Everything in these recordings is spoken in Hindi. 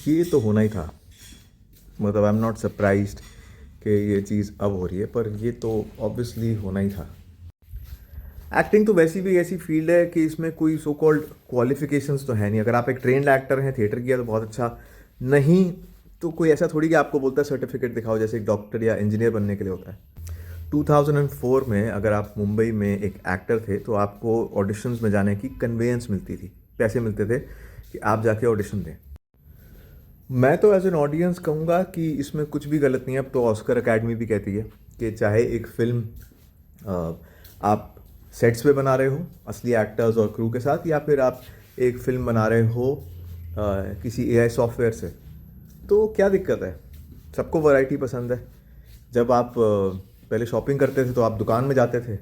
ये तो होना ही था। मतलब आई एम नॉट सरप्राइज्ड कि ये चीज़ अब हो रही है, पर ये तो ऑब्वियसली होना ही था। एक्टिंग तो वैसी भी ऐसी फील्ड है कि इसमें कोई सो कॉल्ड क्वालिफिकेशंस तो है नहीं। अगर आप एक ट्रेंड एक्टर हैं, थिएटर किया तो बहुत अच्छा, नहीं तो कोई ऐसा थोड़ी कि आपको बोलता है सर्टिफिकेट दिखाओ, जैसे एक डॉक्टर या इंजीनियर बनने के लिए होता है। 2004 में अगर आप मुंबई में एक एक्टर थे तो आपको ऑडिशंस में जाने की कन्वेंस मिलती थी, पैसे मिलते थे कि आप जाके ऑडिशन दें। मैं तो एज एन ऑडियंस कहूँगा कि इसमें कुछ भी गलत नहीं है। अब तो ऑस्कर अकेडमी भी कहती है कि चाहे एक फिल्म आप सेट्स पे बना रहे हो असली एक्टर्स और क्रू के साथ, या फिर आप एक फिल्म बना रहे हो किसी एआई सॉफ्टवेयर से, तो क्या दिक्कत है? सबको वैरायटी पसंद है। जब आप पहले शॉपिंग करते थे तो आप दुकान में जाते थे,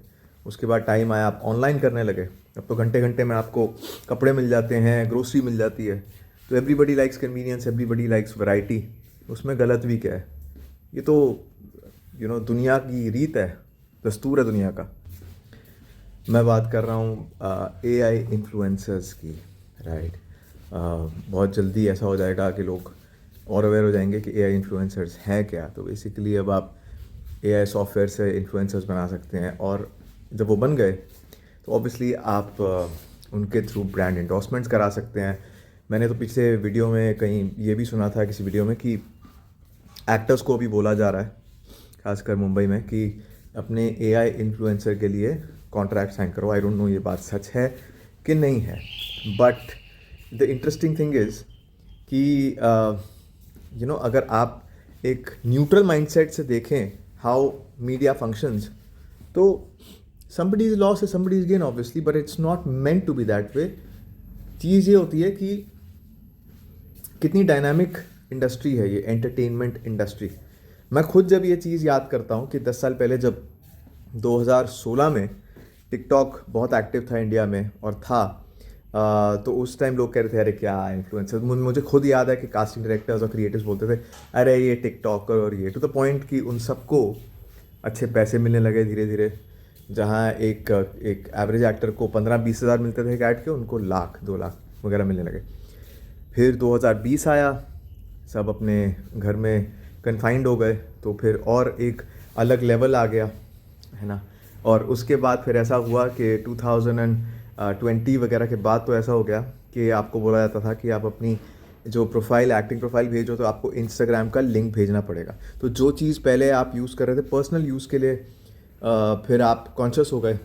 उसके बाद टाइम आया आप ऑनलाइन करने लगे। अब तो घंटे घंटे में आपको कपड़े मिल जाते हैं, ग्रोसरी मिल जाती है। तो everybody likes convenience, everybody likes variety. उसमें गलत भी क्या है? ये तो दुनिया की रीत है, दस्तूर है दुनिया का। मैं बात कर रहा हूँ एआई इन्फ्लुएंसर्स की, राइट। बहुत जल्दी ऐसा हो जाएगा कि लोग और अवेयर हो जाएंगे कि एआई इन्फ्लुएंसर्स हैं क्या। तो बेसिकली अब आप एआई सॉफ्टवेयर से इन्फ्लुएंसर्स बना सकते हैं, और जब वो बन गए तो ऑब्वियसली आप उनके थ्रू ब्रांड इंडोर्समेंट्स करा सकते हैं। मैंने तो पिछले वीडियो में कहीं ये भी सुना था, किसी वीडियो में, कि एक्टर्स को भी बोला जा रहा है, खासकर मुंबई में, कि अपने एआई इन्फ्लुएंसर के लिए कॉन्ट्रैक्ट साइन करो। आई डोंट नो ये बात सच है कि नहीं है, but the interesting thing is कि अगर आप एक न्यूट्रल माइंडसेट से देखें हाउ मीडिया फंक्शंस, तो somebody is loss is somebody is gain obviously, but it's not meant to be that way। चीज़ ये होती है कि कितनी डायनामिक इंडस्ट्री है ये एंटरटेनमेंट इंडस्ट्री। मैं खुद जब ये चीज़ याद करता हूँ कि 10 साल पहले जब 2016 में टिकटॉक बहुत एक्टिव था इंडिया में और था, तो उस टाइम लोग कह रहे थे अरे क्या इन्फ्लुएंसर। मुझे खुद याद है कि कास्टिंग डायरेक्टर्स और क्रिएटर्स बोलते थे अरे ये टिकटॉकर और ये, टू द पॉइंट कि उन सबको अच्छे पैसे मिलने लगे धीरे धीरे। जहाँ एक एवरेज एक्टर को 15-20 हज़ार मिलते थे एक ऐड के, उनको लाख 2 लाख वगैरह मिलने लगे। फिर 2020 आया, सब अपने घर में कन्फाइंड हो गए, तो फिर और एक अलग लेवल आ गया, है ना। और उसके बाद फिर ऐसा हुआ कि 2020 वगैरह के बाद तो ऐसा हो गया कि आपको बोला जाता था कि आप अपनी जो प्रोफाइल, एक्टिंग प्रोफाइल भेजो तो आपको इंस्टाग्राम का लिंक भेजना पड़ेगा। तो जो चीज़ पहले आप यूज़ कर रहे थे पर्सनल यूज़ के लिए, फिर आप कॉन्शियस हो गए।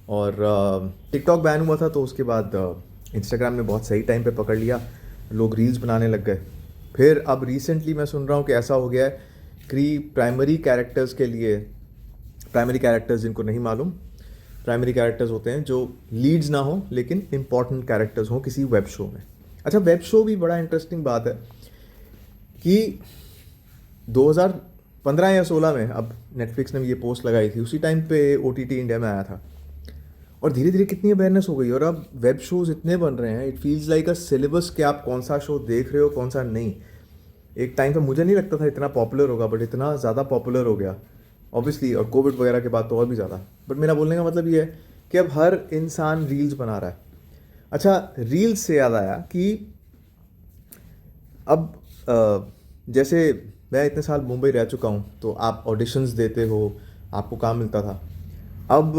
और टिकटॉक बैन हुआ था तो उसके बाद इंस्टाग्राम ने बहुत सही टाइम पे पकड़ लिया, लोग रील्स बनाने लग गए। फिर अब रिसेंटली मैं सुन रहा हूँ कि ऐसा हो गया है कि प्राइमरी कैरेक्टर्स के लिए, प्राइमरी कैरेक्टर्स जिनको नहीं मालूम, प्राइमरी कैरेक्टर्स होते हैं जो लीड्स ना हो लेकिन इंपॉर्टेंट कैरेक्टर्स हों किसी वेब शो में। अच्छा, वेब शो भी बड़ा इंटरेस्टिंग बात है कि 2015 या 16 में, अब नेटफ्लिक्स ने ये पोस्ट लगाई थी, उसी टाइम पे ओटीटी इंडिया में आया था, और धीरे धीरे कितनी अवेयरनेस हो गई। और अब वेब शोज़ इतने बन रहे हैं, it feels like a syllabus कि आप कौन सा शो देख रहे हो कौन सा नहीं। एक टाइम तो मुझे नहीं लगता था इतना पॉपुलर होगा, बट इतना ज़्यादा पॉपुलर हो गया ऑब्वियसली, और कोविड वगैरह के बाद तो और भी ज़्यादा। बट मेरा बोलने का मतलब ये है कि अब हर इंसान रील्स बना रहा है। अच्छा, रील्स से याद आया कि अब जैसे मैं इतने साल मुंबई रह चुका हूँ, तो आप ऑडिशंस देते हो, आपको काम मिलता था। अब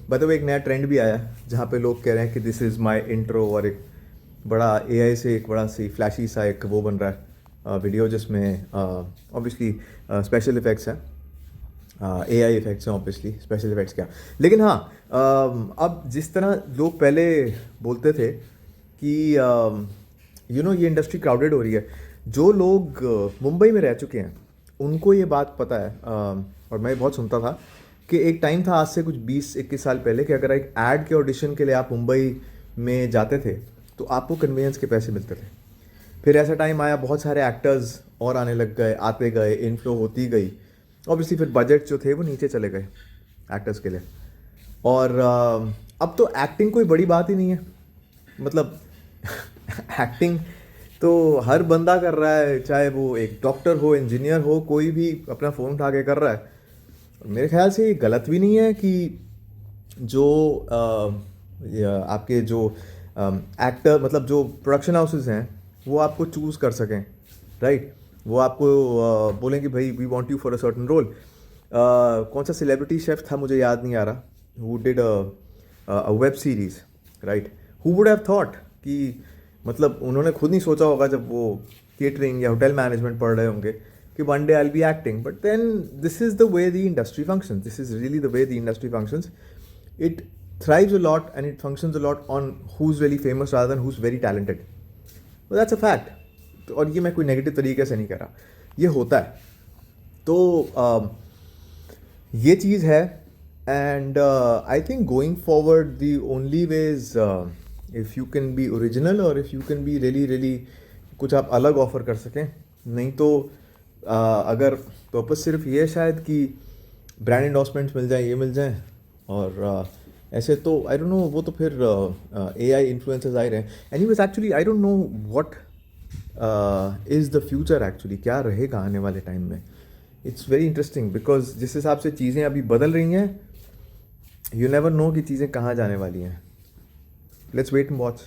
बताओ एक नया ट्रेंड भी आया जहाँ पे लोग कह रहे हैं कि दिस इज़ माय इंट्रो, और एक बड़ा एआई से एक बड़ा सी फ्लैशी सा एक वो बन रहा है वीडियो, जिसमें ऑब्वियसली स्पेशल इफ़ेक्ट्स हैं, एआई इफ़ेक्ट्स हैं ऑब्वियसली, स्पेशल इफ़ेक्ट्स क्या। लेकिन हाँ, अब जिस तरह लोग पहले बोलते थे कि ये इंडस्ट्री क्राउडेड हो रही है, जो लोग मुंबई में रह चुके हैं उनको ये बात पता है। और मैं बहुत सुनता था कि एक टाइम था आज से कुछ 20-21 साल पहले कि अगर एक ऐड के ऑडिशन के लिए आप मुंबई में जाते थे तो आपको कन्वेंस के पैसे मिलते थे। फिर ऐसा टाइम आया, बहुत सारे एक्टर्स और आने लग गए, आते गए, इनफ्लो होती गई। ऑब्वियसली फिर बजट जो थे वो नीचे चले गए एक्टर्स के लिए। और अब तो एक्टिंग कोई बड़ी बात ही नहीं है। मतलब एक्टिंग तो हर बंदा कर रहा है, चाहे वो एक डॉक्टर हो, इंजीनियर हो, कोई भी अपना फ़ोन उठा के कर रहा है। और मेरे ख्याल से ये गलत भी नहीं है कि जो आपके जो एक्टर, मतलब जो प्रोडक्शन हाउसेस हैं, वो आपको चूज़ कर सकें, राइट? वो आपको बोलें कि भाई we want you for a certain role. कौन सा सेलिब्रिटी शेफ था मुझे याद नहीं आ रहा, who did a web series, right? Who would have thought कि मतलब उन्होंने खुद नहीं सोचा होगा जब वो केटरिंग या होटल मैनेजमेंट पढ़ रहे होंगे कि one day I will be acting, but then this is the way the industry functions, this is really the way the industry functions. It thrives a lot and it functions a lot on who's really famous rather than who's very talented. Well, that's a fact. और ये मैं कोई नेगेटिव तरीके से नहीं कह रहा, ये होता है. तो ये चीज़ है. And I think going forward the only way is if you can be original और if you can be really really कुछ आप अलग ऑफर कर सकें. नहीं तो अगर पर्पस सिर्फ ये है शायद कि ब्रांड एंडोर्समेंट्स मिल जाए, ये मिल जाए, और ऐसे तो आई डोंट नो, वो तो फिर AI इन्फ्लुएंसर्स आ ही रहे हैं. Anyways actually I don't know what is the future actually, क्या रहेगा आने वाले टाइम में. इट्स वेरी इंटरेस्टिंग बिकॉज जिस हिसाब से चीज़ें अभी बदल रही हैं, यू नेवर नो कि चीज़ें कहाँ जाने वाली हैं. Let's wait and watch.